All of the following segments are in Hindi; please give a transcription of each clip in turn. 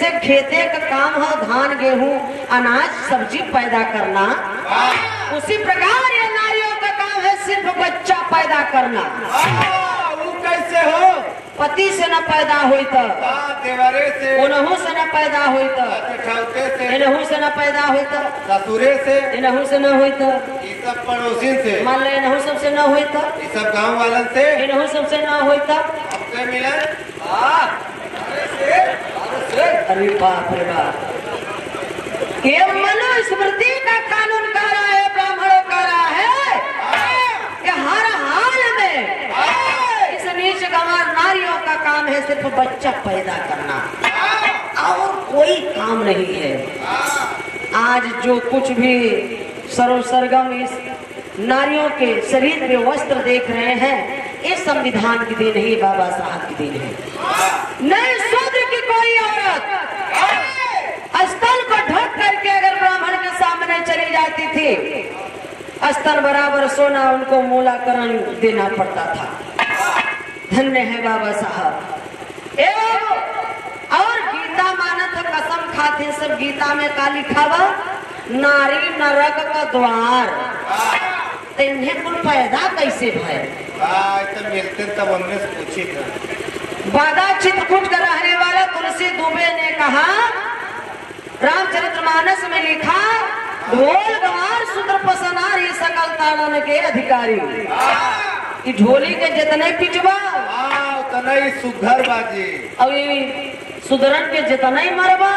जैसे खेते का काम हो धान गेहूं अनाज सब्जी पैदा करना, उसी प्रकार ये नारियों का काम है सिर्फ बच्चा पैदा करना। वो कैसे हो? पति से न पैदा हुई तो, देवरे से, उनहू से न पैदा हुई तो, ठौते से, इनहू से न पैदा हुई तो, ससुरे से, इनहू से न हुई तो, ये सब पड़ोसी से, मान लो इनहू सबसे न हुई तो, ये सब गांव वालन से, इनहू सबसे न हुई तो, आपसे मिलन। अरे बाप रे बाप, ये मनुस्मृति का कानून कह रहा है, ब्राह्मणों कह रहा है कि हर हाल में इस नीच गंवार नारियों का काम है सिर्फ बच्चा पैदा करना और कोई काम नहीं है। आज जो कुछ भी सरगम इस नारियों के शरीर पे वस्त्र देख रहे हैं, ये संविधान की देन है, बाबा साहब की देन है। नहीं शूद्र की कोई औरत स्तन को ढक करके अगर ब्राह्मण के सामने चली जाती थी, स्तन बराबर सोना उनको मूलाकरण देना पड़ता था। धन्य है बाबा साहब। और गीता मानत कसम खाते सब गीता में का लिखा हुआ, नारी नरक का द्वार। तो इन्हें कुल पैदा कैसे भय? मिलते तब हमने पूछी था। बादा चित्रकूट का रहने वाला तुलसी दुबे ने कहा, रामचरितमानस में लिखा, ढोल गवार शूद्र पसनार ये सकल ताड़न के अधिकारी। कि ढोली के जितने पिटवा उतना ही सुघर बाजी, और सुधरन के जितना ही मरबा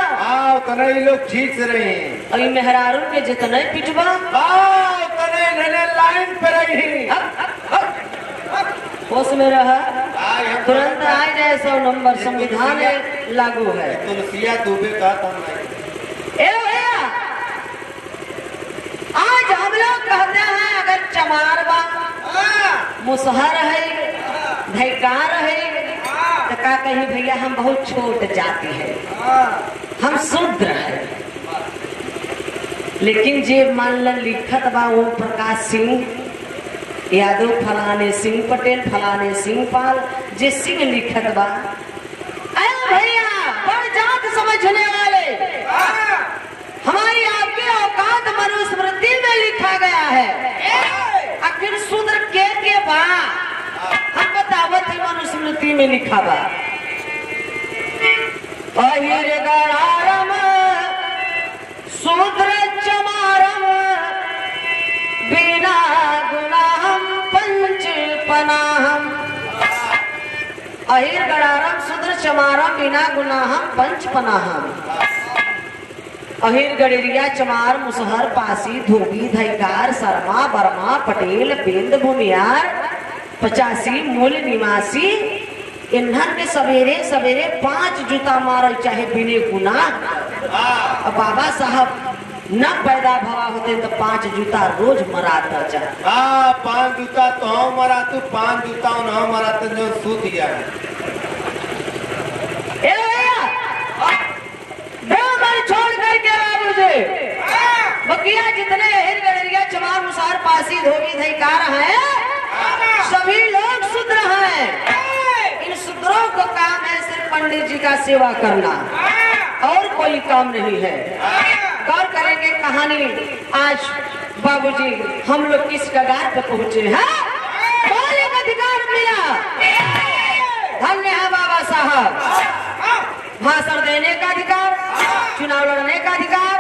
उतना ही लोग ठीक से रहे, और मेहरारू के जितना ही पिटवा उतना ही लाइन पे रही। होश में रहा, तुरंत आ जाए 100 नंबर, संविधान लागू है। तुलसिया दुबे का था। भैया आज हम लोग कहते हैं अगर चमारवा मुसहर है, धैकार है, तो का कहीं भैया हम बहुत छोट जाति है, हम शूद्र है। लेकिन जे मान ल लिखत बा ओम प्रकाश सिंह यादव, फलाने सिंह पटेल, फलाने सिंह पाल, जे सिंह लिखत बा, भैया बड़ जात समझने वाले, हमारी आपकी औकात मनुस्मृति में लिखा गया है। आखिर शूद्र के बा हम बतावत है, मनुस्मृति में लिखा बा, अहिर गरारम शूद्र चमारम बिना गुनाहम पंच पनाहम। अहिर गरारम शूद्र चमारम बिना गुनाहम पंच पनाहम। अहिर गडेरिया चमार मुसहर पासी धोबी धैकार शर्मा बर्मा पटेल बेंद भूमियार 85 मूल निवासी, इन्हन के सवेरे सवेरे 5 जूता मार चाहे बिने गुना। बाबा साहब न पैदा भवा होते तो 5 जूता रोज मराता जा। 5 जूता तो हम मरा, तू 5 जूता न मरा तो जो सू दिया छोड़ करके मुझे बकिया जितने हिरगड़िया चमार मुसहर पासी धोबी धैकार हैं, सभी लोग शूद्र हैं। इन शूद्रों को काम है सिर्फ पंडित जी का सेवा करना और कोई काम नहीं है। गौर करेंगे कहानी, आज बाबूजी हम लोग किस कगार पे पहुंचे हैं, मौलिक अधिकार मिला। धन्य है बाबा साहब। भाषण देने का अधिकार, चुनाव लड़ने का अधिकार,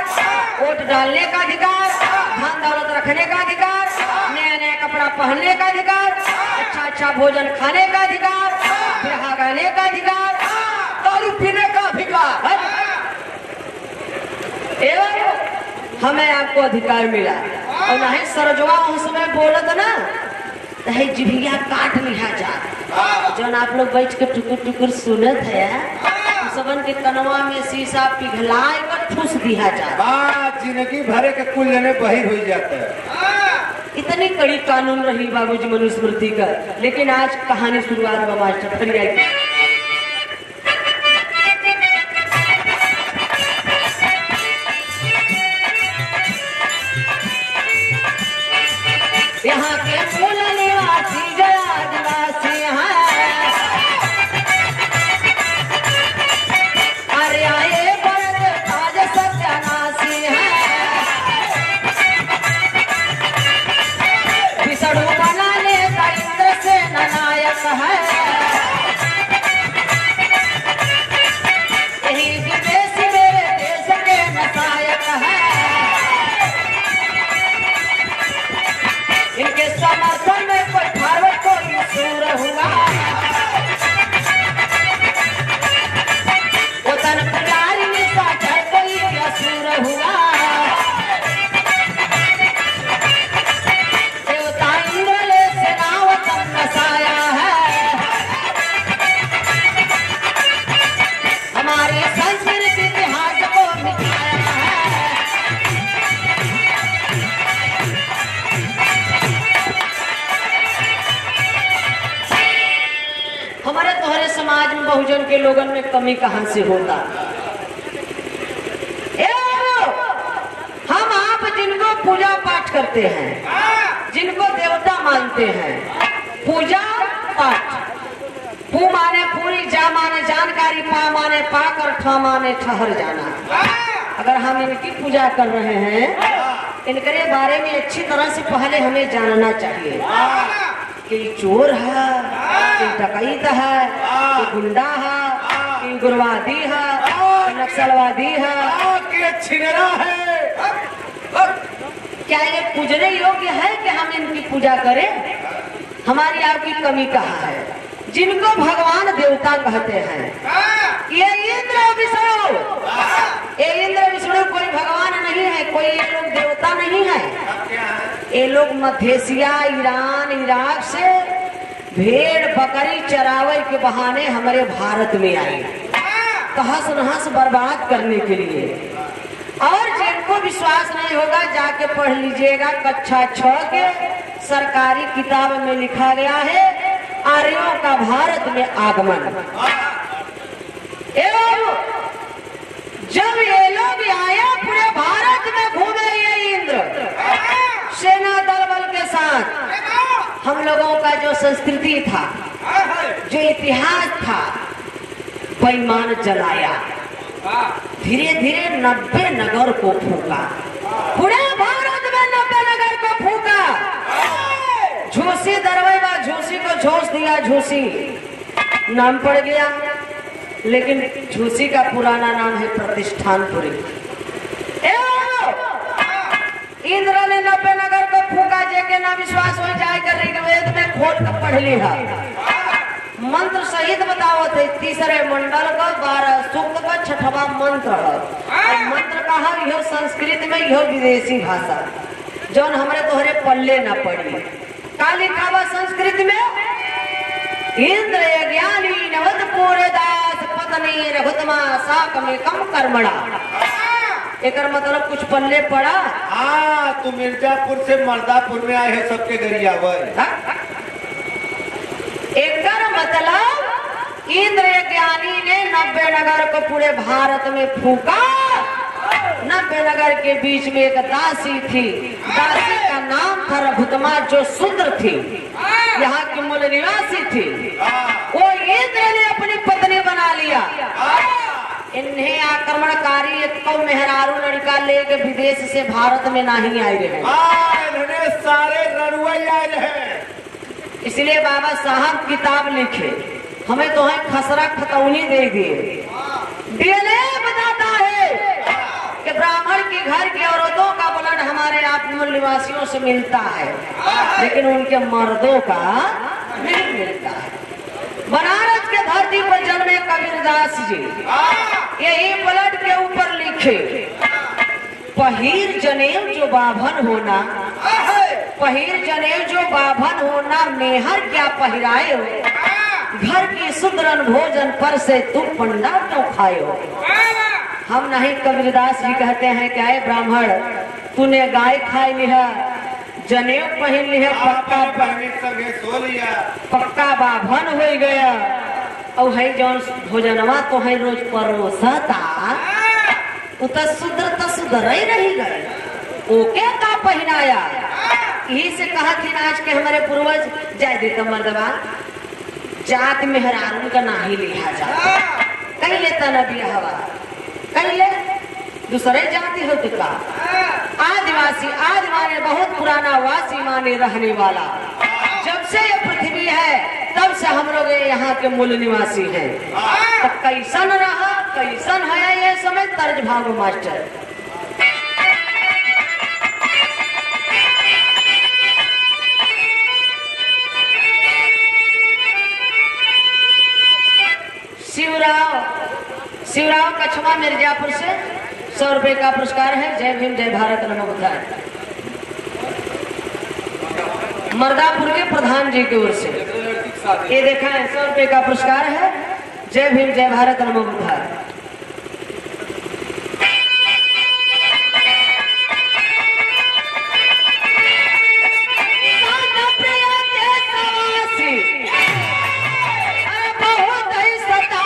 वोट डालने का अधिकार, धन दौलत रखने का अधिकार, नया नया कपड़ा पहनने का अधिकार, अच्छा अच्छा भोजन खाने का अधिकार, ब्याह गाने का अधिकार, दारू पीने का अधिकार। एवं हमें आपको अधिकार मिला। और नहीं सरजवा उसमें बोलत ना, नहीं जिभिया काट लिया जा। जो आप लोग बैठ के टुकुर टुकुर सुनत है, सबन के कनवा में शीशा पिघलाए कर ठूस दिया जा। जिंदगी भरे के कुल जने बहिर हो जाता है। इतनी कड़ी कानून रही बाबूजी मनुस्मृति का। लेकिन आज कहानी शुरुआत में मास्टर फिर आई। यहाँ के मूल निवासी गया निवासी है, अरे आए बहुजन के लोगन में कमी कहां से होता। हम आप जिनको पूजा पाठ करते हैं, जिनको देवता मानते हैं, पूजा पाठ, पू माने पूरी, जा माने जानकारी, पा माने पाकर, ठा माने ठहर जाना। अगर हम इनकी पूजा कर रहे हैं, इनके बारे में अच्छी तरह से पहले हमें जानना चाहिए कि चोर है, कि डकैत है, कि गुंडा है, कि उग्रवादी है, नक्सलवादी है, कि छिनरा है। क्या ये पूजने योग्य है कि हम इनकी पूजा करें? हमारी आपकी कमी कहाँ है? जिनको भगवान देवता कहते हैं, ये इंद्र विष्णु, ये इंद्र विष्णु कोई भगवान नहीं है, कोई ये लोग देवता नहीं है। ये लोग मध्य एशिया, ईरान, इराक से भेड़ बकरी चरावे के बहाने हमारे भारत में आए, तहस नहस बर्बाद करने के लिए। और जिनको विश्वास नहीं होगा जाके पढ़ लीजिएगा, कक्षा 6 के सरकारी किताब में लिखा गया है आर्यों का भारत में आगमन। एवं जब ये लोग आया पूरे भारत में घूमे, ये इंद्र सेना दल बल के साथ, हम लोगों का जो संस्कृति था, जो इतिहास था, बेईमान जलाया। धीरे धीरे 90 नगर को फूका, पूरे भारत में 90 नगर को फूका। झूसी दरवाजा, झूसी को झोंस दिया, झूसी नाम पड़ गया, लेकिन झूसी का पुराना नाम है प्रतिष्ठानपुरी। इंद्र ने 90 नगर को फूका, जेके ना विश्वास हो जाएगा ऋग्वेद में खोल कर पढ़ लिया, मंत्र सहित बताओ थे। तीसरे मंडल का 12 सूक्त का 6वां मंत्र है। मंत्र कहा यह संस्कृत में, यह विदेशी भाषा जौन हमारे तोहरे पल्ले न पड़ी। काली कावा संस्कृत में इंद्र ज्ञानी नवद पूरदास पत्नी रघुतमा साक में कम कर्मणा। एक मतलब कुछ पल्ले पड़ा। हाँ, तू मिर्जापुर से मर्दापुर में आए हैं सबके गरिया एक मतलब इंद्र ज्ञानी ने 90 नगर को पूरे भारत में फूका। 90 नगर के बीच में एक दासी थी, दासी का नाम था रघुतमा, जो शूद्र थी, यहाँ की मूल निवासी थी। वो इंद्र ने अपनी पत्नी बना लिया। इन्हें आक्रमणकारी एक तो मेहरारू लड़का लेके विदेश से भारत में नहीं आए रहे, इन्होंने सारे ररुआई आए रहे। इसलिए बाबा साहब किताब लिखे, हमें तो है खसरा खतौनी दे दिए। डीएनए बताता है कि ब्राह्मण के घर की औरतों का ब्लड हमारे आप मूल निवासियों से मिलता है, लेकिन उनके मर्दों का नहीं मिलता है। बनारस के धरती पर जन्मे कबीरदास जी यही ब्लड के ऊपर लिखे, पहिर जनेऊ जो बाभन होना, पहिर जनेऊ जो बाभन होना, मेहर क्या पहिराए हो, घर की सुदरन भोजन पर से तुम पंडा क्यों खाए हो। हम नहीं, कबीरदास जी कहते हैं क्या है ब्राह्मण, तूने गाय खाई लिया, जनेऊ पहन लिया, पक्का सो लिया, पक्का बाभन हो गया, और है जौन भोजनवा तो है रोज परोसता, सुधर ही रही गए, ओके का पहनाया। यही से कहा थी आज के हमारे पूर्वज, जय देता मर्दवा जात मेहरारू का नाही लिहा जाता, कहीं लेता न बिया हवा, कहीं ले दूसरे जाति हो का। आदिवासी, आदि माने बहुत पुराना, वासी माने रहने वाला। जब से ये पृथ्वी है तब से हम लोग यहाँ के मूल निवासी हैं। तो कैसन रहा, कैसन है ये समय तर्ज भाव मास्टर। शिवराव कछवा मिर्जापुर से 100 रुपए का पुरस्कार है। जय भीम, जय भारत, नमो बुद्धाय। मर्दापुर के प्रधान जी की ओर से ये देखा है, 100 रुपए का पुरस्कार है। जय भीम, जय भारत, नमो बुद्धाय। बहुत ही सता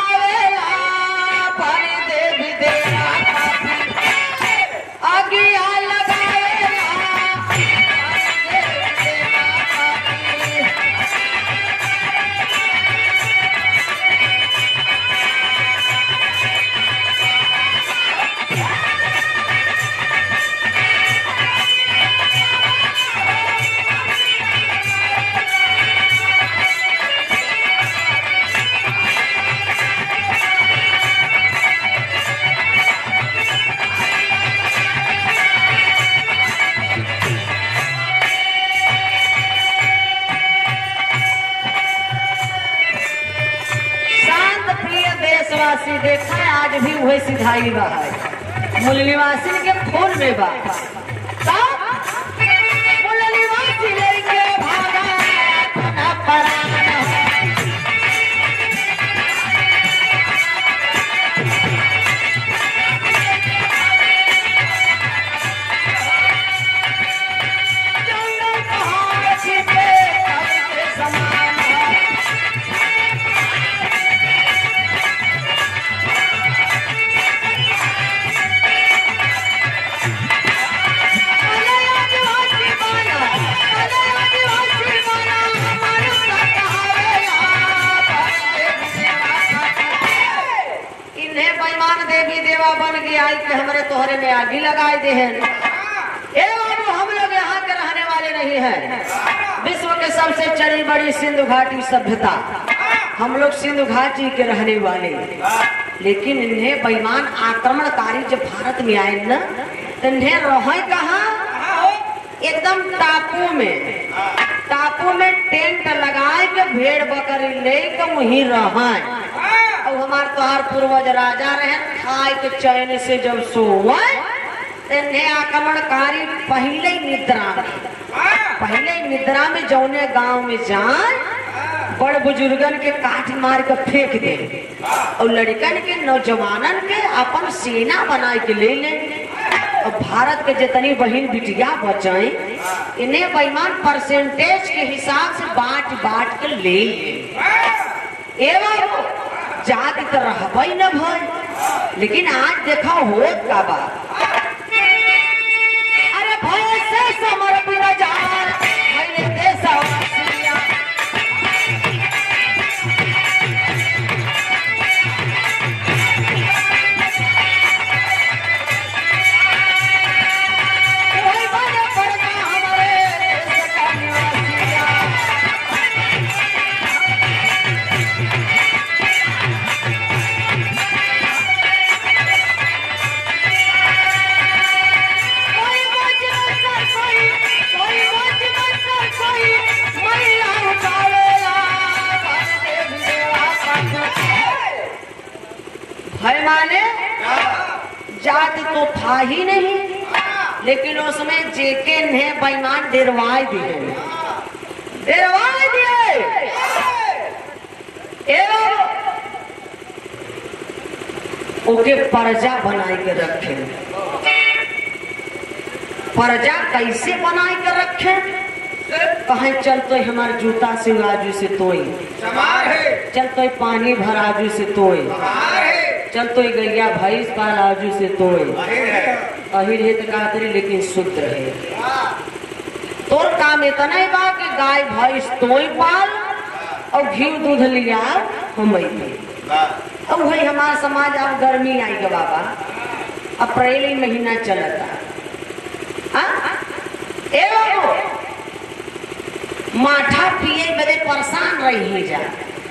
भारी बा है मूल निवासी के फोन में बा मूल निवासी लेके भागा अपना परान जंगल पहाड़ छिपे सबके समान देवी देवा बन के आई के हमारे तोहरे में आगी लगाए दे हैं एवं हम लोग यहाँ के रहने वाले नहीं हैं। विश्व के सबसे चली बड़ी सिंधु घाटी सभ्यता हम लोग सिंधु घाटी के रहने वाले, लेकिन इन्हें बेईमान आक्रमणकारी जब भारत में आए न तो इन्हें रहे कहाँ, एकदम टापू में टेंट लगाए के भेड़ बकरी ले के वहीं रहे। और हमारे तोहार पूर्वज राजा रहे खाए के चैन से जब सोए इन्हें आक्रमणकारी पहले ही निद्रा में जौने गांव में जाए बड़ बुजुर्गन के काट मार के फेंक दे और लड़कन के नौजवानन के अपन सेना बनाए के ले ले और भारत के जितनी बहन बिटिया बचाई इन्हें बेईमान परसेंटेज के हिसाब से बांट के ले एवं जाति तो रहबई न भय, लेकिन आज देखा हो का बात अरे भय से समर्पित जान भइले देशवासिया कोई बने पड़ना हमारे देश का निवासिया भय माने जाति तो था ही नहीं, लेकिन उसमें जेके ने बेईमान डेरवाए दिए ओके प्रजा बनाए के रखे। प्रजा कैसे बनाए के रखे, कहीं चलते हमारे जूता से आजू से तोई चलते पानी भर आजू से तोई चलते गैया भैंस पाल आजू से तोई अहिर है तो का करी, लेकिन शुद्ध रहे। तोर काम इतना ही बा कि गाय भैंस तोई पाल और घी दूध लिया हम अब भाई हमारा समाज अब गर्मी आई गा बाबा, अप्रैल महीना चलता माठा पिए बदे परेशान रही जा,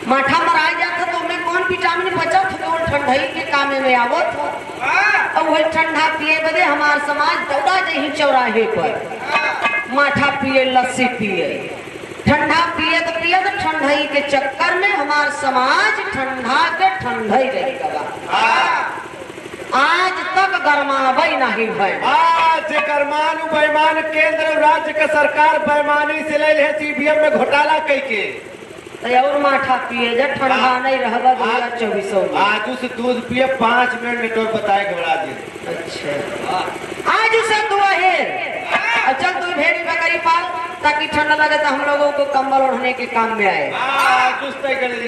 माठा मरा जाता तो हमें कौन विटामिन बचत हो तो ठंडाई के काम में आवत हो और वही ठंडा पिए बदे हमार समाज दौड़ा जही चौराहे पर माठा पिए लस्सी पिए ठंडा पिए तो ठंडाई के चक्कर में हमार समाज ठंडा के ठंडाई रही आज तक गरमाबई नहीं भय। आज गरमानु बेईमान केंद्र राज्य के सरकार बेईमानी से ले ले सीबीएम में घोटाला कई के और माठा पिए जा ठंडा नहीं रहगा 2024 आज उस दूध पिए 5 मिनट नेटवर्क बताए घबरा दे। अच्छा आज उसे दुआ है अच्छा तू भेड़ी बकरी पाल ताकि ठंडा लगे तो हम लोगों को कंबल ओढ़ने के काम में आए।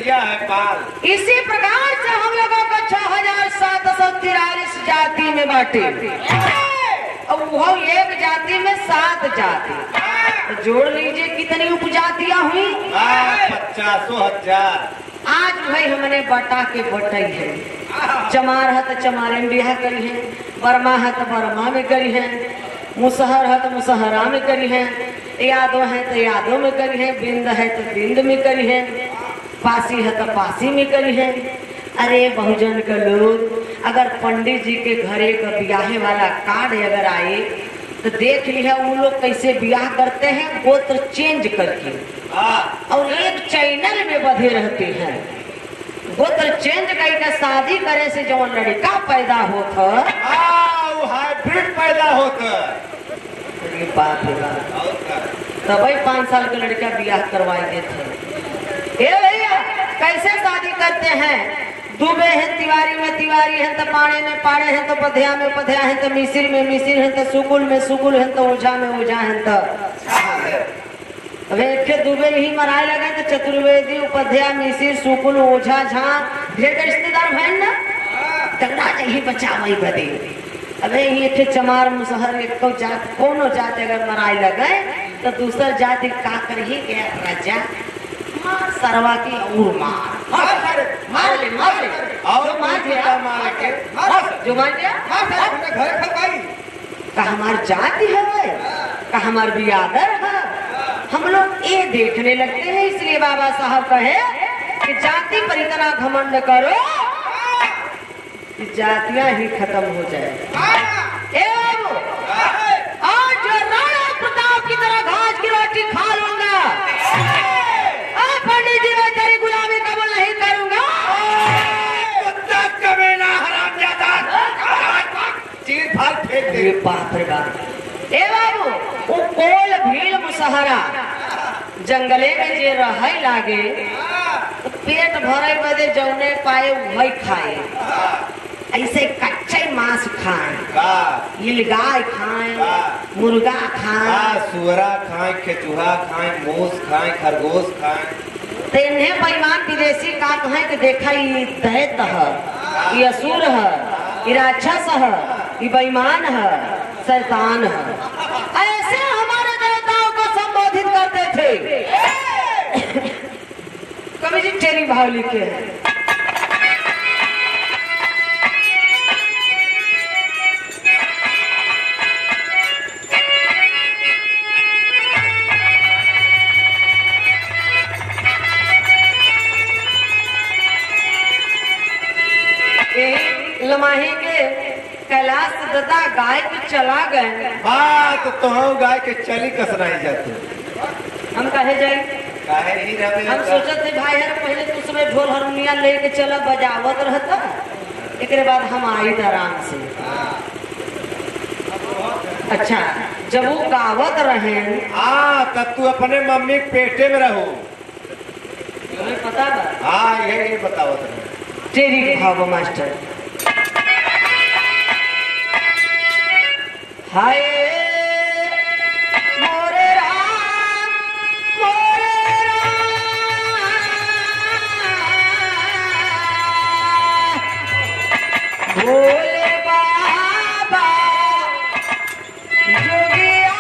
है पाल। इसी प्रकार से हम लोगों को 6743 जाति में बांटे और वो एक जाति में 7 जाति, तो जोड़ लीजिए कितनी उपजातियां हुई 50,000। आज भाई हमने बटा के बटाई है, चमार है तो चमारे में बिहा करी है, बर्मा है तो बर्मा में करी है, मुसहर है तो मुसहरा में करी है, यादव है तो यादव में करी है, बिंद है तो बिंद में करी है, पासी है तो पासी में करी है। अरे बहुजन के लोग अगर पंडित जी के घरे का ब्याहे वाला कार्ड अगर आए तो देख लिया वो लोग कैसे ब्याह करते हैं, गोत्र चेंज करके और एक चैनल में बधे रहते हैं। गोत्र चेंज करके शादी करे से जो लड़का पैदा होता वो हाइब्रिड पैदा होता। अरे बाप रे बाप, तब 5 साल के लड़का ब्याह करवाई देते। ए भैया कैसे शादी करते हैं? दुबे हैं तिवारी में तिवारी हैं, तो पाड़े में पाड़े हैं, तो पधिया में पधिया हैं, तो मिसिर में मिसिर हैं, तो सुकुल में सुकुल हैं, तो ओझा में ओझा हैं। तो अब एक दुबे ही मराए लगे तो चतुर्वेदी उपाध्याय मिसिर सुकुल ओझा झा ढेर रिश्तेदार भैन ना तगड़ा यही बचावई बदे। अबे ये चमार मुसहर एक जात कोनो जात अगर मराए लगे तो दूसर जात का कर ही गया राजा मार सरवा की और मार ले जो मार दिया जो मार दिया घर खपाई का हमार जाति है का हमार बियादर है। हम लोग ये देखने लगते हैं, इसलिए बाबा साहब कहे कि जाति पर इतना घमंड करो कि जातियां ही खत्म हो जाए। आज जो राणा प्रताप की तरह घास की रोटी खा लूंगा, पंडित जी मैं तेरी गुलामी कबूल नहीं करूंगा। चीर फाड़ फेंक दे। बाप रे बाप। ए बाबू वो कोल भील मुसहरा जंगले में जे रहे लागे तो पेट भरे बदे जौने पाए वही खाए। ऐसे कच्चे मांस खाएं, इलगाय खाएं, मुर्गा खाएं, सुअरा खाएं, केचुहा खाएं, मूस खाएं, खरगोश खाएं। तो इन्हें बेईमान विदेशी का कहें कि देखा ये दैत है, ये असुर है, ये राक्षस है, ये बेईमान है, शैतान है। ऐसे हमारे देवताओं को संबोधित करते थे। कवि जी टेरी भाव लिखे हैं। लमाही के कैलाश दादा गाय के चला गए। हाँ तो हम गाय के चली कसनाई जाते। हम कहे जाए हम सोचते थे भाई यार पहले तो समय ढोल हारमोनिया लेके चला बजावत रहता, एक बाद हम आई थे आराम से। अच्छा जब वो गावत रहे तब तू अपने मम्मी के पेटे में रहो, तुम्हें पता बा? हाँ ये बतावत रहे। तेरी भाव मास्टर हाय मोरे राम भोले बाबा जोगिया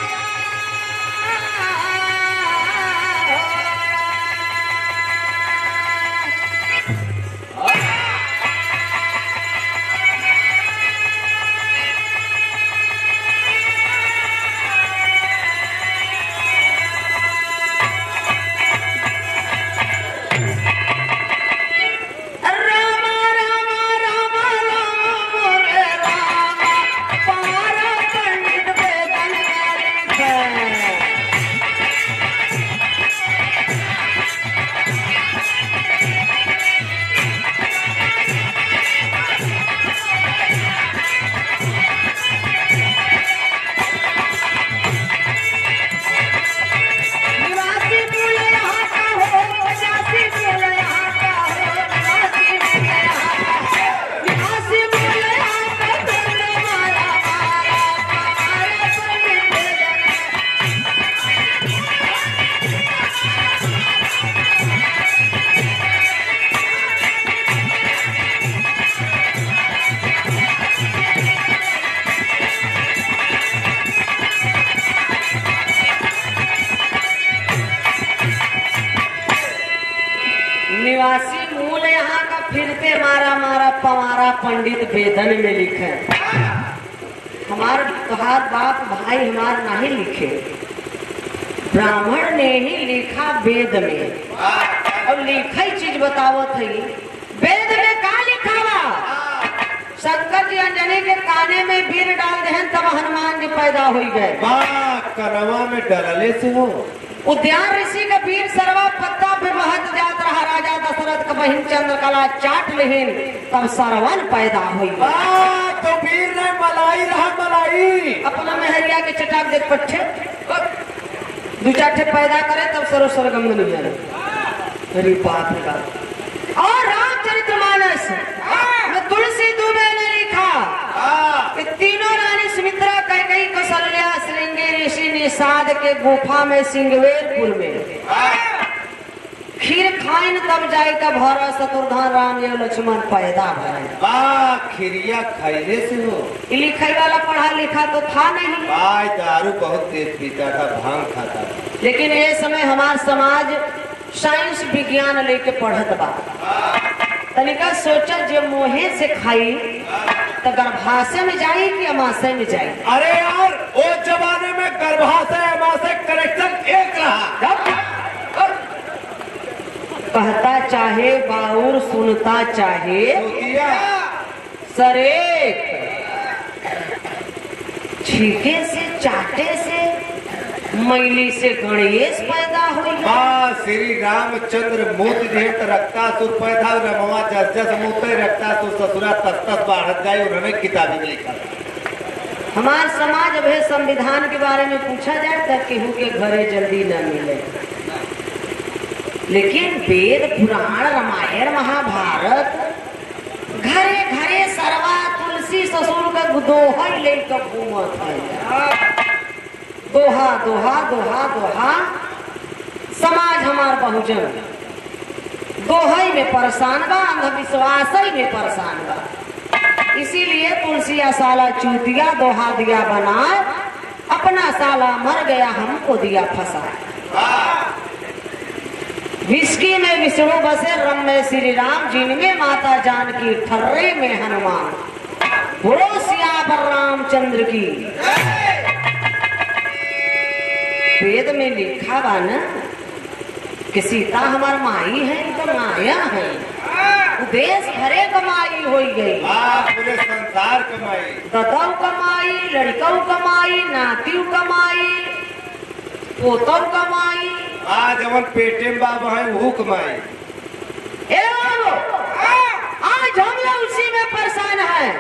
निवासी मूल यहाँ का फिरते मारा मारा पवारा पंडित वेदन में लिखे। हमार तुहार बाप भाई हमार नहीं लिखे, ब्राह्मण ने ही लिखा वेद में। और लिखा चीज बताओ थी वेद में का लिखा बा? शंकर जी अंजनी के काने में वीर डाल दे तब हनुमान जी पैदा हो गए। कनवा में डलले से हो उद्यान ऋषि का वीर सरवा पत्ता पे महत जात रहा महाराजा दशरथ का बहिन चंद्रकला चाट लेहिन तब सरवन पैदा हुई। तो वीर ने मलाई रहा मलाई। अपना मेहरिया के चटाक देख पट्टे दो चार पैदा करे तब सरो सरगम नहीं है। अरे बाप रे बाप। और रामचरितमानस में तुलसी दुबे ने लिखा कि तीनों रानी सुमित्रा कैकेयी कौशल्या श्रृंगी ऋषि निषाद के गुफा में सिंगवेरपुर में खीर खाइन तब जाए का भरा शत्रुघ्न राम या लक्ष्मण पैदा भरे। खीरिया खैले से हो। लिखाई वाला पढ़ा लिखा तो था नहीं। दारू बहुत तेज पीता था, भांग खाता था। लेकिन ये समय हमारा समाज साइंस विज्ञान लेके पढ़त बा। तनिका सोचा जब मोहे से खाई तो गर्भाशय में जाई कि अमाशय में जाई। अरे यार वो जमाने में गर्भाशय अमाशय कनेक्शन एक रहा। कहता चाहे बाउर सुनता चाहे सरेक छीके से चाटे से मैली से गणेश पैदा हुई। श्री रामचंद्र मोती देव रक्तासुर पैदा रमवा जस जस मोते रक्तासुर ससुरा तस तस बढ़त जाए। उन्होंने किताबी में लिखा। हमार समाज अब संविधान के बारे में पूछा जाए तो केहू के घरे जल्दी न मिले। लेकिन वेद पुराण रामायण महाभारत घरे घरे सरवा तुलसी ससुर का दोहा लेकर घूमत है। दोहा दोहा दोहा दोहा समाज हमार बहुजन दोहई में परेशान बा, अंधविश्वास में परेशान बा। इसीलिए तुलसी साला चूतिया दोहा दिया बनाए, अपना साला मर गया हमको दिया फंसा। विस्की में विष्णु बसे रम में श्री राम, जिनमें माता जानकी ठर्रे में हनुमान। बोलो सियावर रामचंद्र की। वेद में लिखा बा न कि सीता हमार माई है तो माया है। देश भरे कमाई हो गई, पूरे संसार कमाई। दतौ कमाई, लड़कौ कमाई, नातिव कमाई, पोतौ कमाई। आज जवन पेटे में बाबा है वो कमाई। आज हम लोग उसी में परेशान हैं।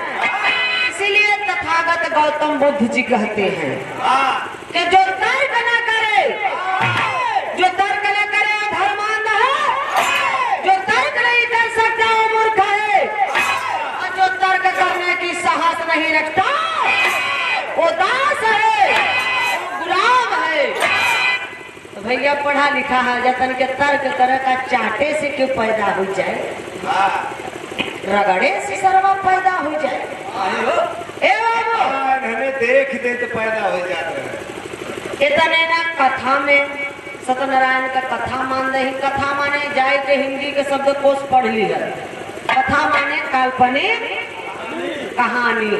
इसीलिए तथागत गौतम बुद्ध जी कहते हैं कि जो तर्क न करे, जो तर्क न करे अधर्मांध है। जो तर्क नहीं कर सकता वो मूर्ख है, और जो तर्क करने की साहस नहीं रखता वो दास है, वो गुलाम है। तो भैया पढ़ा लिखा है जतन के तर्क तरह का चाटे से क्यों पैदा हो जाए, रगड़े से सर्वा पैदा हो जाए। देख दे तो पैदा हो जाता है। इतने ना कथा में सत्यनारायण का कथा मान रही। कथा माने जाए के हिंदी के शब्द कोश पढ़ लिया। कथा माने काल्पनिक कहानी।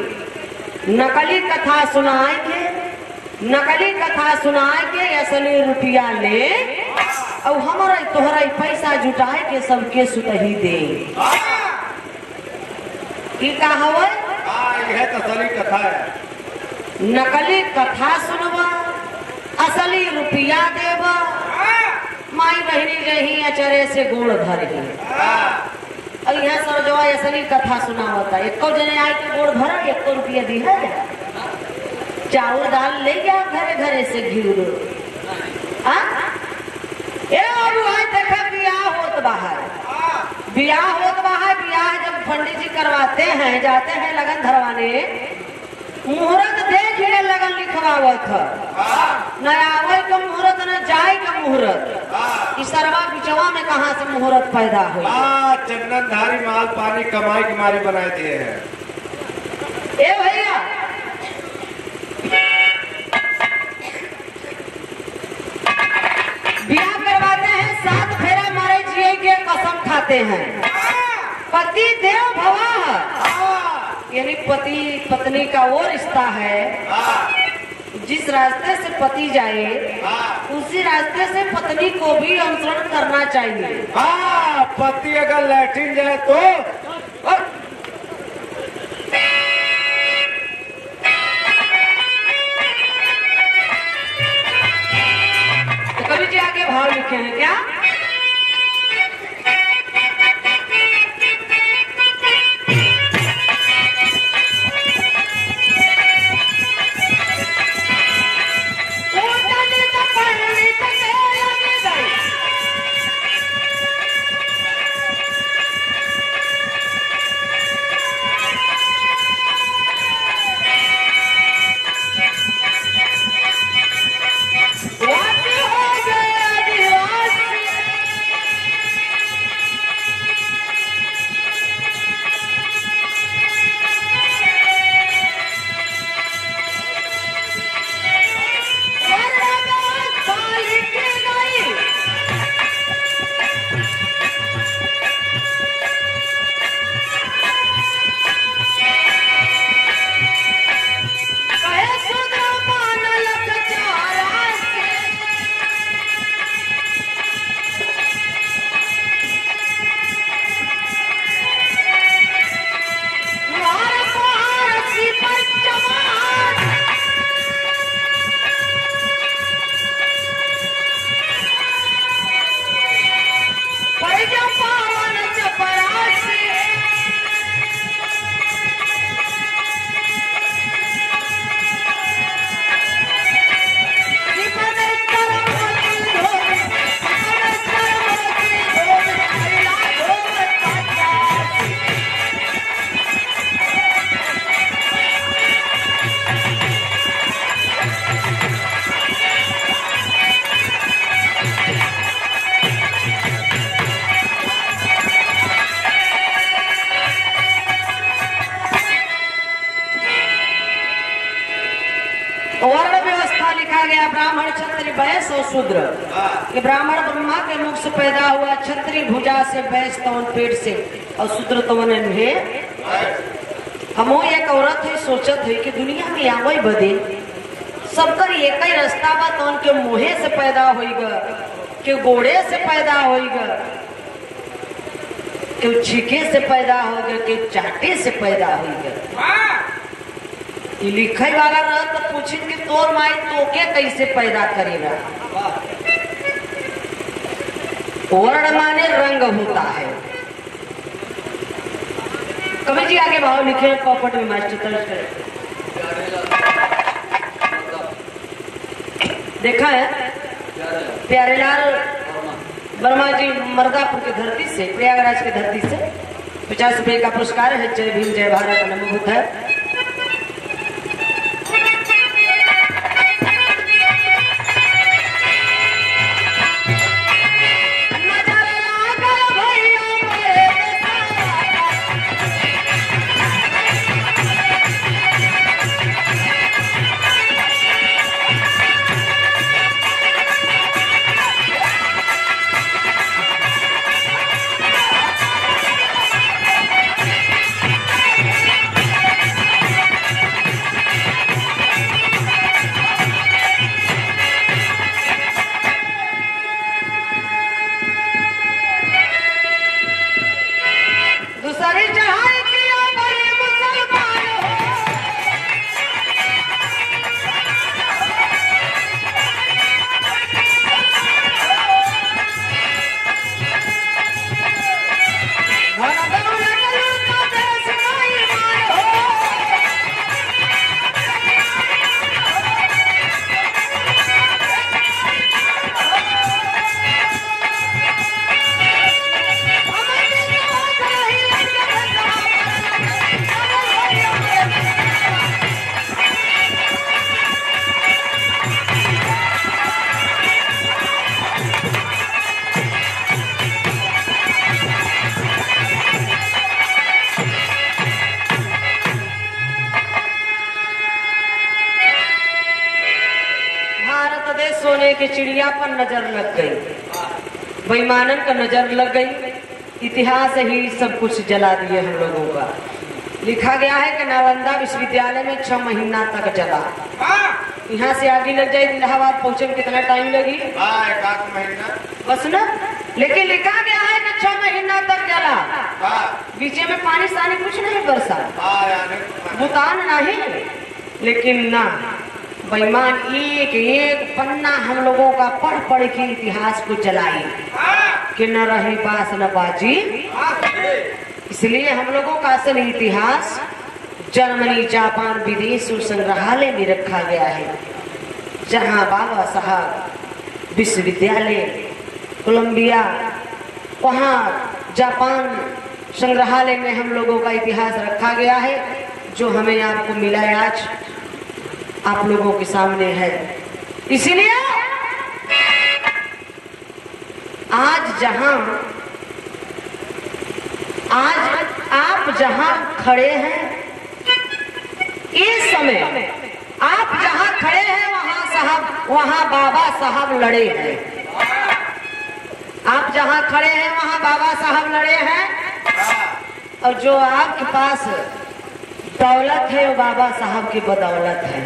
नकली कथा सुनाएंगे, नकली कथा सुनाएंगे, असली रुपया ले और हमारा तोहरा पैसा जुटाए के सबके सुतही दे। की कहा यह तो असली कथा है। नकली कथा सुनवा, असली रुपया देवा, माई बहनी गही अचरे से गोड़ धरही। और यहाँ सर जो असली कथा सुना होता है, एको जने आए के गोड़ धर, एको रुपया दी है, चावल दाल ले गया घरे घरे से घी। देखा बियाह होत बाहर, बियाह होत बाहर। बियाह जब पंडित जी करवाते हैं, जाते हैं लगन धरवाने, मुहूर्त देख ले लगन लिखवावत है। न आवे का मुहूर्त न जाए का मुहूर्त। इस सरवा बिचवा में कहाँ से मुहूर्त पैदा हुई। चंदनधारी माल पानी कमाई की मारी बनाए दिए हैं। ए भैया बियाह करवाते हैं, 7 फेरा मारे जिए के कसम खाते हैं। पति देव भवा, यानी पति पत्नी का वो रिश्ता है। जिस रास्ते से पति जाए उसी रास्ते से पत्नी को भी अनुसरण करना चाहिए। पति अगर लैट्रिन जाए तो कवि जी आगे भाव लिखे हैं क्या? वर्ण व्यवस्था लिखा गया ब्राह्मण क्षत्रिय वैश्य और शूद्र। कि ब्राह्मण ब्रह्मा के मुख से पैदा हुआ, क्षत्रिय भुजा से, वैश्य तवन पेट से और शूद्र तवन में। हम एक औरत है सोचत है कि दुनिया में आवई बदे सबकर एक ही रास्ता बा, तो उनके मुहे से पैदा होइगा, के गोड़े से पैदा होइगा, के छीके से पैदा होगा, के चाटे से पैदा होगा। लिखे वाला रह तो पूछी कि तोर माई तोके कैसे पैदा करेगा। वर्ण माने रंग होता है। कवि जी आगे भाव लिखे पॉपट में मास्टर तर्ज करे। देखा है प्यारेलाल वर्मा जी मर्दापुर की धरती से, प्रयागराज की धरती से 50 रुपए का पुरस्कार है। जय भीम जय भारत अनुभूत है। सोने के चिड़िया पर नजर लग गई, बेईमानन का नजर लग गई, इतिहास ही सब कुछ जला दिए हम लोगों का। लिखा गया है कि नालंदा विश्वविद्यालय में 6 महीना तक जला। यहाँ से आगे लग जाए इलाहाबाद पहुँचे में कितना टाइम लगी? 1 महीना बस ना। लेकिन लिखा गया है कि 6 महीना तक जला। बीचे में पानी सानी कुछ नहीं बरसा, भूतान नहीं। लेकिन ना, बेईमान एक एक पन्ना हम लोगों का पढ़ पढ़ के इतिहास को जलाई कि न रही बास न बाजी। इसलिए हम लोगों का असल इतिहास जर्मनी, जापान, विदेश और संग्रहालय में रखा गया है, जहां बाबा साहब विश्वविद्यालय कोलंबिया, वहां जापान संग्रहालय में हम लोगों का इतिहास रखा गया है, जो हमें आपको मिला है, आज आप लोगों के सामने है। इसीलिए आज आप जहां खड़े हैं, इस समय आप जहां खड़े हैं वहां बाबा साहब लड़े हैं। आप जहां खड़े हैं वहां बाबा साहब लड़े हैं, और जो आपके पास दौलत है वो बाबा साहब की बदौलत है।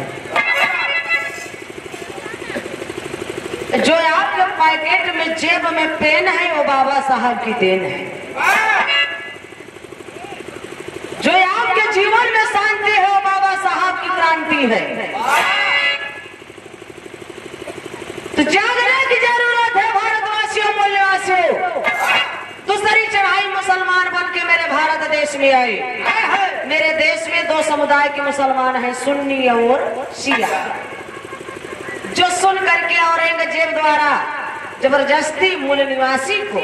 जो आपके पैकेट में जेब में पेन है वो बाबा साहब की देन है। जो आपके जीवन में शांति है वो बाबा साहब की क्रांति है। तो जागने की जरूरत है भारतवासियों, मूल्यवासियों। दूसरी चढ़ाई मुसलमान बन के मेरे भारत देश में आए। मेरे देश में 2 समुदाय के मुसलमान हैं, सुन्नी और शिया, जो सुन करके औरंगजेब द्वारा जबरदस्ती मूल निवासी को,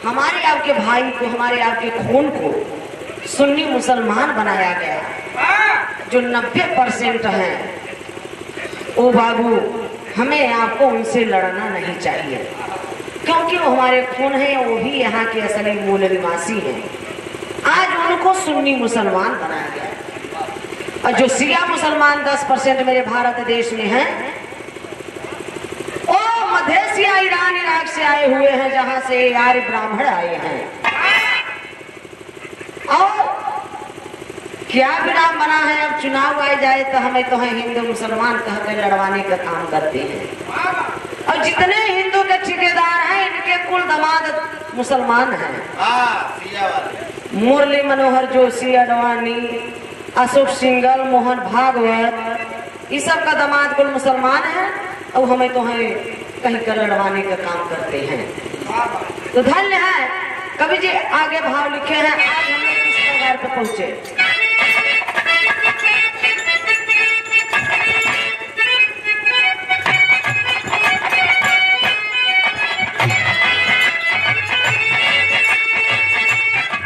हमारे आपके भाई को, हमारे आपके खून को सुन्नी मुसलमान बनाया गया। जो 90% है ओ बाबू, हमें आपको उनसे लड़ना नहीं चाहिए, क्योंकि वो हमारे खून है, वो भी यहाँ के असली मूल निवासी हैं। आज उनको सुन्नी मुसलमान बनाया गया। और जो शिया मुसलमान 10% मेरे भारत देश में हैं, वो मध्य एशिया, ईरान, इराक से आए हुए हैं, जहां से आर्य ब्राह्मण आए हैं। और क्या विराम बना है, अब चुनाव आ जाए तो हमें तो है हिंदू मुसलमान कहकर लड़वाने का काम करते हैं। और जितने हिंदू के ठेकेदार हैं, इनके कुल दामाद मुसलमान हैं। मुरली मनोहर जोशी, अडवाणी, अशोक सिंघल, मोहन भागवत, इस सब का दामाद कुल मुसलमान है। और हमें तो है कहीं कर लड़वाने का काम करते हैं। तो धन्य है कवि जी, आगे भाव लिखे हैं। आज हम लोग किस प्रकार पे पहुंचे।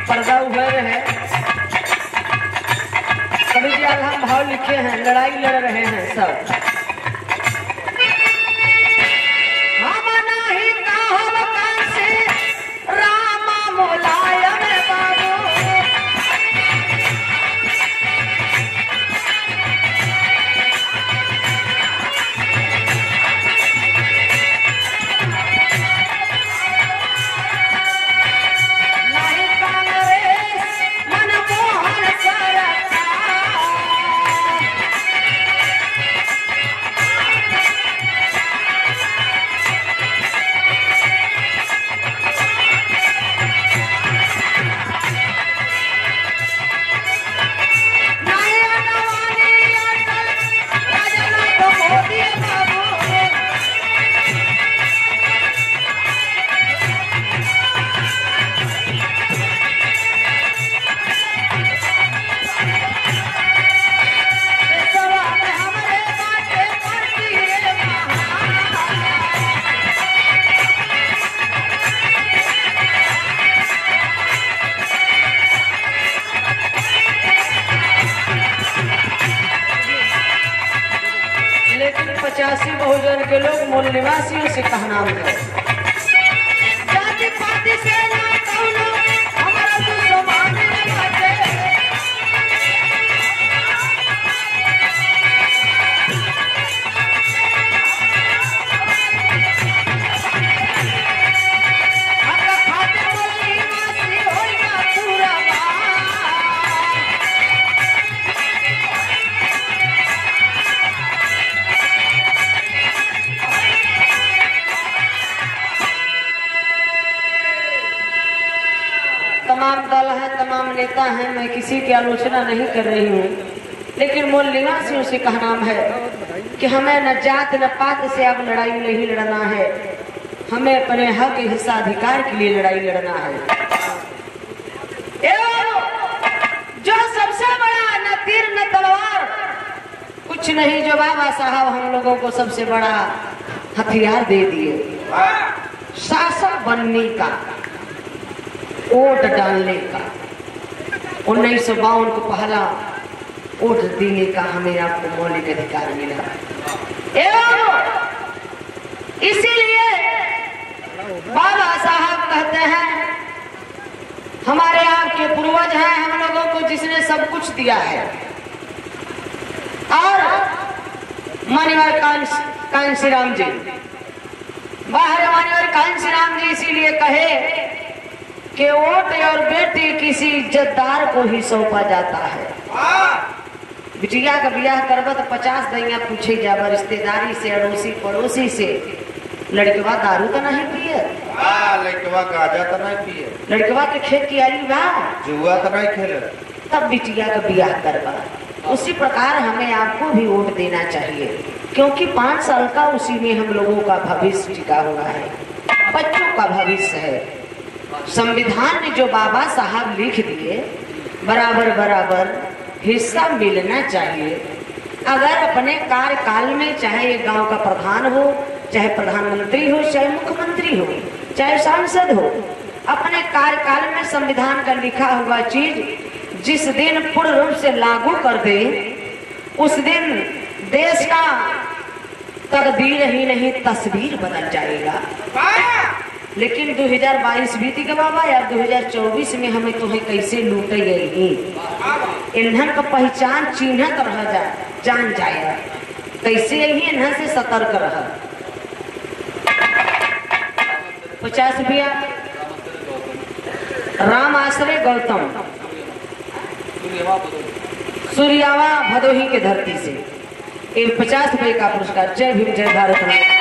पर्दा उभर है। कवि जी आज हम भाव लिखे हैं, लड़ाई लड़ रहे हैं सब। बहुजन के लोग मूल निवासियों से कहना है। जाति पाति से ना कौनो हमारा दुश्मन बाटे। हका खाते मूल निवासी होइगा पूरा तमाम दल है, तमाम नेता हैं, मैं किसी की आलोचना नहीं कर रही हूँ, लेकिन मूल निवासियों से कहना है कि हमें न जात न पात से अब लड़ाई नहीं लड़ना है। हमें अपने हक हिस्साधिकार के लिए लड़ाई लड़ना है। जो सबसे बड़ा न तीर न तलवार कुछ नहीं, जो बाबा साहब हम लोगों को सबसे बड़ा हथियार दे दिए, शासक बनने का, वोट डालने का। 1952 को पहला वोट देने का हमें आपको मौलिक अधिकार मिला। इसीलिए बाबा साहब कहते हैं हमारे आपके पूर्वज हैं, हम लोगों को जिसने सब कुछ दिया है। और मान्यवर कांशी राम जी, बाहर मान्यवर कांशी राम जी इसीलिए कहे कि वोट और बेटी किसी इज्जतदार को ही सौंपा जाता है। बिटिया का ब्याह करबा तो 50 दैया पूछे जाबा, रिश्तेदारी से, अड़ोसी पड़ोसी से। लड़कवा दारू तो नहीं पिए, लड़कवा गांजा तो नहीं पिए, लड़कवा के खेत की आली बा, जुआ तो नहीं खेले, तब बिटिया का ब्याह करबा। उसी प्रकार हमें आपको भी वोट देना चाहिए, क्योंकि 5 साल का उसी में हम लोगों का भविष्य टिका हुआ है, बच्चों का भविष्य है। संविधान में जो बाबा साहब लिख दिए, बराबर बराबर हिस्सा मिलना चाहिए। अगर अपने कार्यकाल में चाहे ये गांव का प्रधान हो, चाहे प्रधानमंत्री हो, चाहे मुख्यमंत्री हो, चाहे सांसद हो, अपने कार्यकाल में संविधान का लिखा हुआ चीज जिस दिन पूर्ण रूप से लागू कर दे, उस दिन देश का तकदीर ही नहीं तस्वीर बदल जाएगा। लेकिन 2022 बीती के बाबा यार 2024 में हमें तुम्हें कैसे लूटे गई ईंधन का पहचान चिन्हत रह जा जान जाए कैसे यही ईंधन से सतर्क रह 50 रुपया राम आश्रय गौतम सूर्यावा भदोही के धरती से 50 रुपए का पुरस्कार। जय भीम जय भारत माता।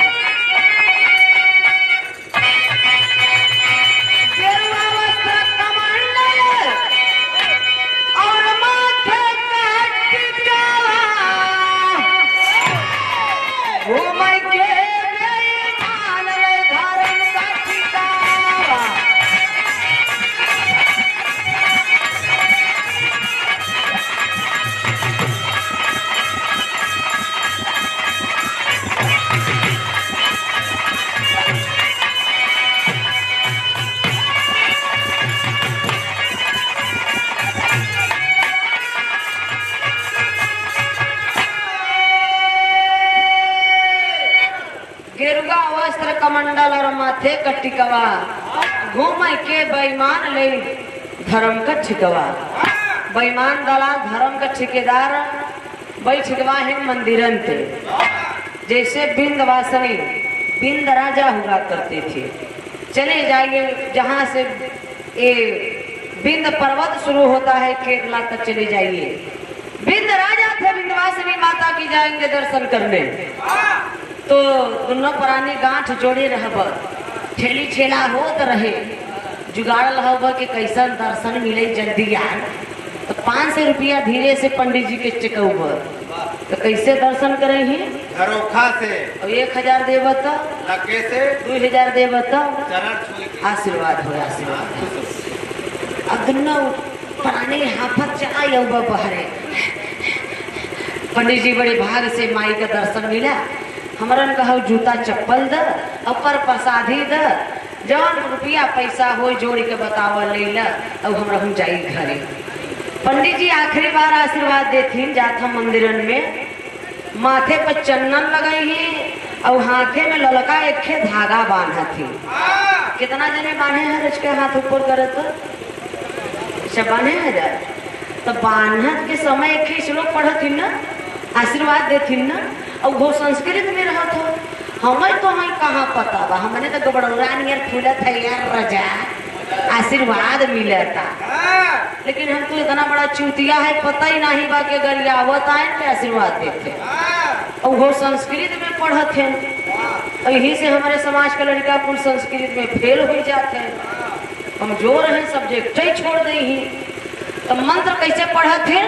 गेरुआ वस्त्र कमंडल और माथे कटिकवा घूम के बेईमान ले धर्म का ठिकवा। बेईमान दलाल धर्म का ठेकेदार बैठवा है मंदिरन पे। जैसे बिंदवासिनी बिंद राजा हुआ करते थे। चले जाइए जहाँ से ये बिंद पर्वत शुरू होता है केरला तक चले जाइए। बिंद राजा थे बिंदवासिनी माता की जाएंगे दर्शन करने तो दोनों पुरानी गांठ जोड़े रहब ठेली ठेला होत रहे जुगाड़ हब कि कैसा दर्शन मिले जल्दी यार तो 500 रुपया धीरे से पंडित जी के चेकब तो कैसे दर्शन करे ही घरोखा से और 1000 देव तो लगे से 2000 देव तो चरण छुई के आशीर्वाद हो आशीर्वाद। अब दोनों पुराने हाफत चाय बहरे पंडित जी बड़े भाग से माई का दर्शन मिला। हमरन कहू जूता चप्पल द ऊपर प्रसादी द जौन रुपया पैसा हो जोड़ के बताव ले ला अब हमरा हम जाई घरे। पंडित जी आखिरी बार आशीर्वाद देथिन जाथा मंदिरन में माथे पर चंदन लगाई ही और हाथे में ललका एक धागा बांधा थी। कितना जने बांधे हैं रच के हाथ ऊपर करे तो सब बांधे हैं जा तो बांधत के समय एक श्लोक पढ़थिन ना आशीर्वाद देथिन ना और वो संस्कृत में रहा था हमें तो हमें कहाँ पता बा हमने तो गबड़ौरा नियर फूलत है यार रजा आशीर्वाद मिला था। लेकिन हम तो इतना बड़ा चूतिया है पता ही नहीं बा के गरियावत आए के आशीर्वाद देते और वो संस्कृत में पढ़त है और यही से हमारे समाज का लड़का कुल संस्कृत में फेल हो जाते हैं कमजोर है सब्जेक्ट ही छोड़ दे ही। तो मंत्र कैसे पढ़त है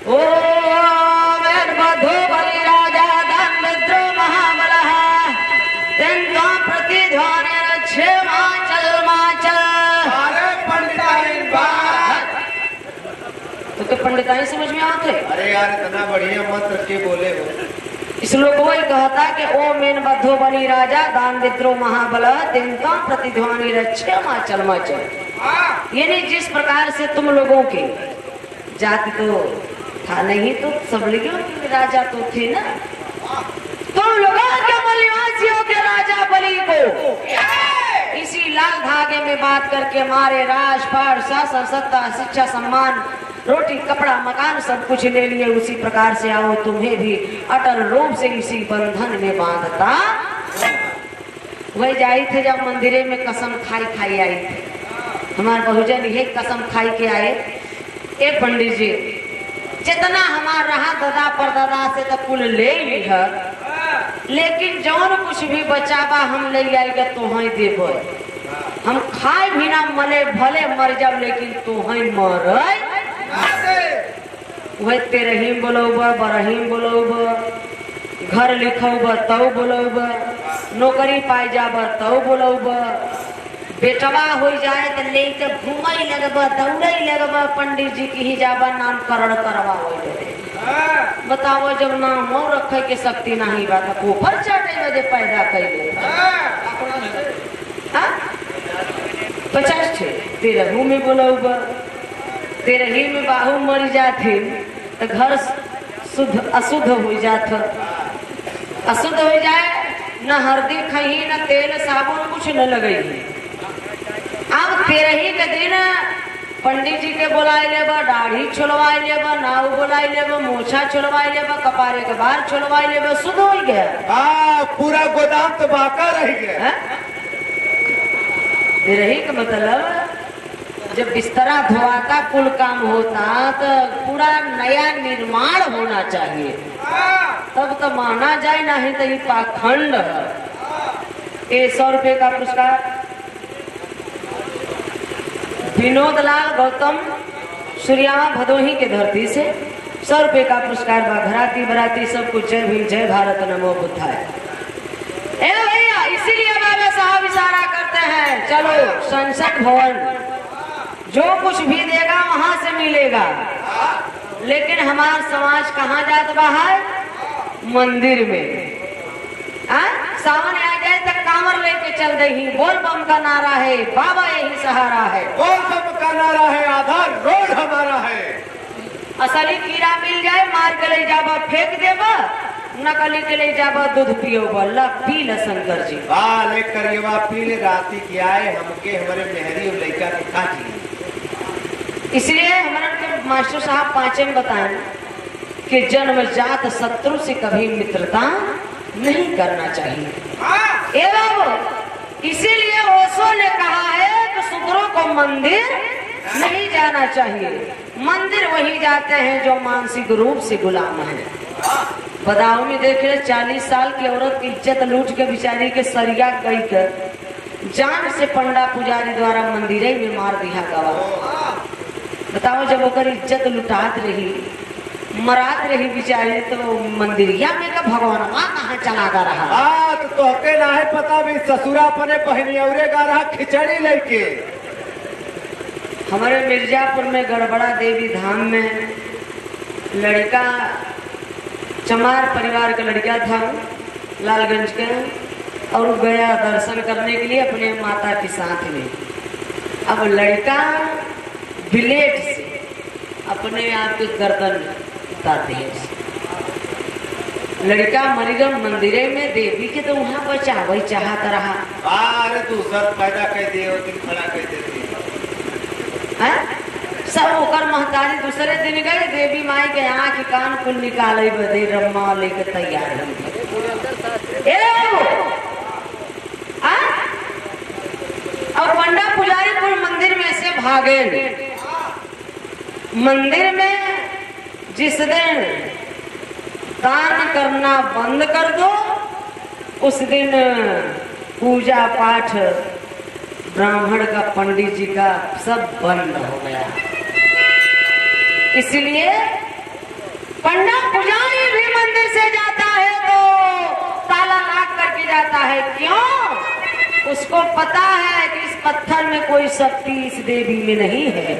ओ बधो बलि राजा दानविद्रो महाबलः तेन्द्वा प्रतिध्वनि रक्षे माचल माचल। अरे पंडिताइन बात तो पंडिताइन समझ में आते। अरे यार इतना बढ़िया मंत्र के बोले हो। इस लोग वही कहता कि ओ मेन बधो बलि राजा दानविद्रो महाबलः तेन्द्वा प्रतिध्वनि रक्षे माचल माचल। यानी जिस प्रकार से तुम लोगों की जाति तो था नहीं तो सब लोगों के राजा तो थे ना तुम लोगों के बलिवासियों के राजा बलि को इसी लाल धागे में बात करके मारे राजपाट शासन सत्ता शिक्षा सम्मान रोटी कपड़ा मकान सब कुछ ले लिए। उसी प्रकार से आओ तुम्हें भी अटल रूप से इसी बंधन में बांधता। वही जाई थे जब मंदिरे में कसम खाई आई थे हमारे बहुजन ये कसम खाई के आए ए पंडित जी जितना हमारा रहा दादा परदादा से तो कुल ले ली है लेकिन जौन कुछ भी बचावा हम ले आएगा तो ही देव हम खाए भी ना मले भले मर जाओ लेकिन तो ही मर वही तेरहीम बोलब बरहीम बोलब घर लिखब तब बोलब नौकरी पाई जाब तब बोलब बेटवा हो जाए तो ले तो घूम लगब दौड़ लगब पंडित जी की ही जाबा नामकरण करवा हो जाए। बताओ जब नाम हो रखे के शक्ति नहीं बा तो ऊपर चढ़े वजह पैदा कैले 50 थे तेरहू में बोलब तेरही में बाहू मर जाते तो घर शुद्ध अशुद्ध हो जात अशुद्ध हो जाए न हल्दी खही, न तेल साबुन कुछ न लगई। अब 13 के दिन पंडित जी के बोलाई लेबा, दाढ़ी छोलवाई लेबा, नाव बोलाई लेबा, मोछा छोलवाई लेबा, कपारे के बाल छोलवाई लेबा, शुद्ध हो गया। पूरा गोदाम तो बाका रह गया। 13 का मतलब जब बिस्तरा धोआता कुल काम होता तो पूरा नया निर्माण होना चाहिए, तब तो माना जाए, नहीं तो ये पाखंड है। 100 रुपये का पुरस्कार विनोद लाल गौतम सूर्यावा भदोही के धरती से 100 रुपये का पुरस्कार बा। घराती बराती सब कुछ जय भीम, जय भारत, नमो बुद्धाय। ए भैया, इसीलिए बाबा साहब इशारा करते हैं, चलो संसद भवन जो कुछ भी देगा वहां से मिलेगा, लेकिन हमारा समाज कहाँ जात बाहर? मंदिर में। सावन आ जाए तक कांवर लेके चल दही, बोल बम का नारा है, बाबा यही सहारा है, बोल बम का नारा है, आधार रोड हमारा है। असली कीड़ा मिल जाए मार के ले जाबा, फेंक देबा, नकली के ले जाबा, दूध पियो बल्ला पी ल शंकर जी। लेकर ये पीले राती की आए हमके हमारे मेहरी और लड़का के खाची। इसलिए हमारे के मास्टर साहब 5 में बताएं कि जन्मजात शत्रु से कभी मित्रता नहीं करना चाहिए। ए बाबू, इसीलिए ओशो ने कहा है कि शूद्रों को मंदिर नहीं जाना चाहिए। मंदिर वही जाते हैं जो मानसिक रूप से गुलाम है। बदाऊ में देखे 40 साल की औरत की इज्जत लूट के बिचारी के सरिया गई कर जान से पंडा पुजारी द्वारा मंदिर में मार दिया गवा। बताओ, जब ओकर इज्जत लुटात रही, मरात रही बिचारी, तो मंदिरिया में का भगवानवा कहाँ चला गा रहा? तो तोहके ना है पता भी, ससुरा अपने बहनी औरे गा रहा खिचड़ी लेके। हमारे मिर्जापुर में गड़बड़ा देवी धाम में लड़का, चमार परिवार का लड़का था, लालगंज के, और गया दर्शन करने के लिए अपने माता के साथ में। अब लड़का ब्लेड से अपने आप के गर्दन उतारते हैं। लड़का मरिगम मंदिरे में देवी के तो वहाँ बचावे चाहत रहा। अरे तू सर पैदा कर दे और दिन खड़ा कर देती है। सब ओकर महतारी दूसरे दिन गए, देवी माई के आँख कान कुल निकाले बदे रम्मा लेके तैयार और पंडा पुजारी कुल मंदिर में से भागे। मंदिर में जिस दिन दान करना बंद कर दो, उस दिन पूजा पाठ ब्राह्मण का, पंडित जी का सब बंद हो गया। इसलिए पंडा पुजारी भी मंदिर से जाता है तो ताला लाग करके जाता है। क्यों? उसको पता है कि इस पत्थर में कोई शक्ति इस देवी में नहीं है।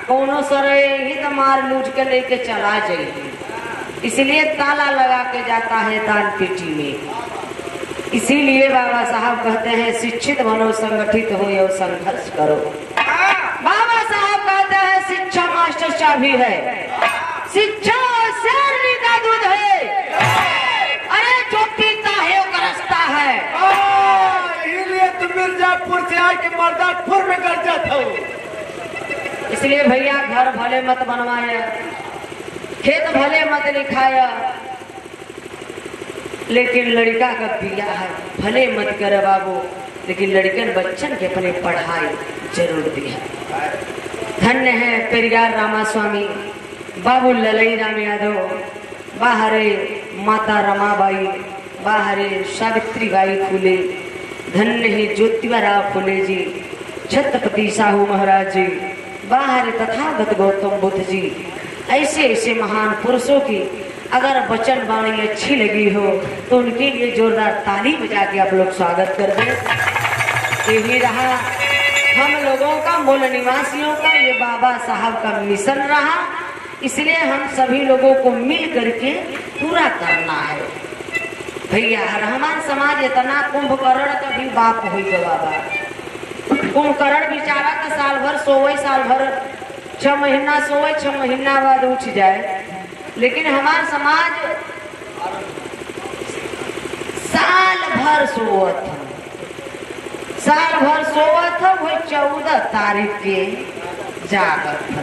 कौनो सरे ही तो मार लूट के लेके चला जाइए, इसलिए ताला लगा के जाता है दान पेटी में। इसीलिए बाबा साहब कहते हैं, शिक्षित बनो, संगठित हो और संघर्ष करो। बाबा साहब कहते हैं, शिक्षा मास्टर चाबी है, शिक्षा शेरनी का दूध है। अरे जो पीता है वो करसता है। इसलिए तुम मिर्जापुर से आके मर्दापुर में कर जाता हो। इसलिए भैया घर भले मत बनवाया, खेत भले मत लिखाया, लेकिन लड़का का बियाह भले मत करे बाबू, लेकिन लड़कन बच्चन के अपने पढ़ाई जरूर दिया। धन्य है पेरियार रामास्वामी, बाबू ललई राम यादव, बाहरे माता रमाबाई, बाहरे सावित्रीबाई फुले, धन्य है ज्योतिबा राव फुले जी, छत्रपति साहू महाराज जी, बाहर तथागत गौतम बुद्ध जी। ऐसे ऐसे महान पुरुषों की अगर वचन वाणी अच्छी लगी हो तो उनके लिए जोरदार ताली बजा के आप लोग स्वागत कर दें। यही रहा हम लोगों का, मूल निवासियों का, ये बाबा साहब का मिशन रहा। इसलिए हम सभी लोगों को मिल करके पूरा करना है। भैया रहमान समाज इतना कुंभकर्ण का भी बाप हुई बाबा। कुंभकर्ण बेचारा का साल भर सोवे, साल भर 6 महीना सोवे, 6 महीना बाद उठ जाए, लेकिन हमारा समाज साल भर सोवत था, साल भर सोवत था। वही 14 तारीख के जागत था।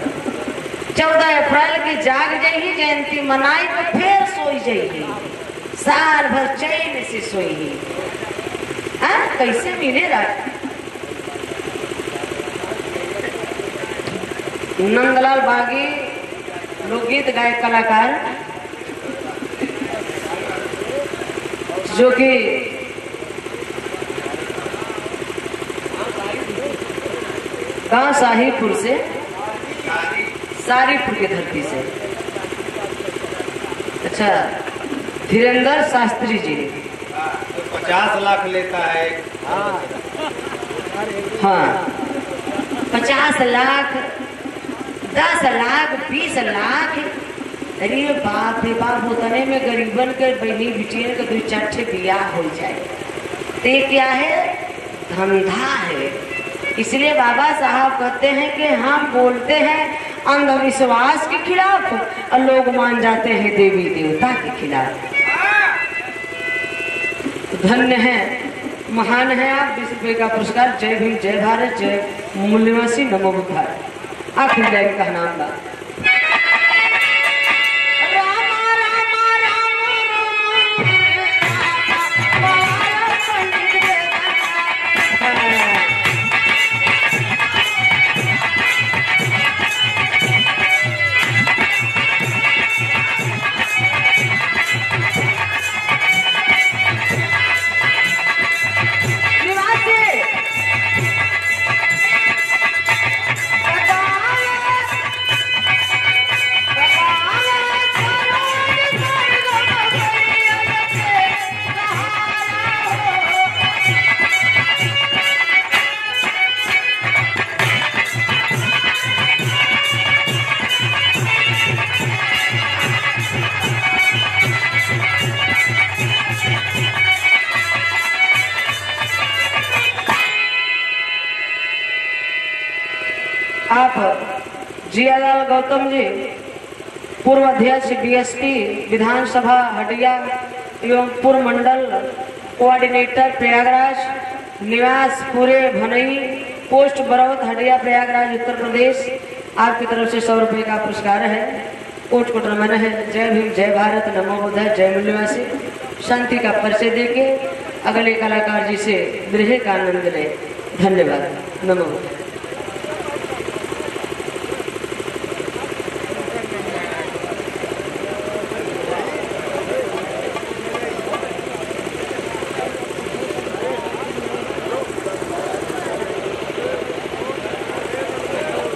14 अप्रैल की जाग जाइए, जयंती मनाई तो फिर सोई जाइए, साल भर चैन से सोई। कैसे मिलेगा? नंदलाल बागी लोकगीत गायक कलाकार, जो कि गांव शाहीपुर से, सारीपुर की धरती से। अच्छा, धीरेन्द्र शास्त्री जी 50 लाख लेता है। हाँ, 50 लाख, 10 लाख, 20 लाख। अरे बाप रे बाप, उतने में गरीबन के बहनी बिटियन के 2-4 बियाह हो जाए। तो ये क्या है? धंधा है। इसलिए बाबा साहब कहते हैं कि हम बोलते हैं अंधविश्वास के खिलाफ और लोग मान जाते हैं देवी देवता के खिलाफ। धन्य है, महान है आप। 20 रुपये का पुरस्कार। जय भीम, जय भारत, जय मूल्यवासी, नमो बुद्धाय। आखिर लाइन का नाम बा आप जियालाल गौतम जी, पूर्व अध्यक्ष बीएसपी विधानसभा हटिया एवं पूर्व मंडल कोऑर्डिनेटर प्रयागराज, निवास पूरे भनई, पोस्ट बरौत हटिया प्रयागराज उत्तर प्रदेश। आपकी तरफ से 100 रुपये का पुरस्कार है। कोट कोट नमन है। जय भीम, जय भारत, नमो बुद्धाय, जय मूल्यवासी। शांति का परिचय देके अगले कलाकार जी से बिरहे का आनंद लें। धन्यवाद। नमो बुद्धाय।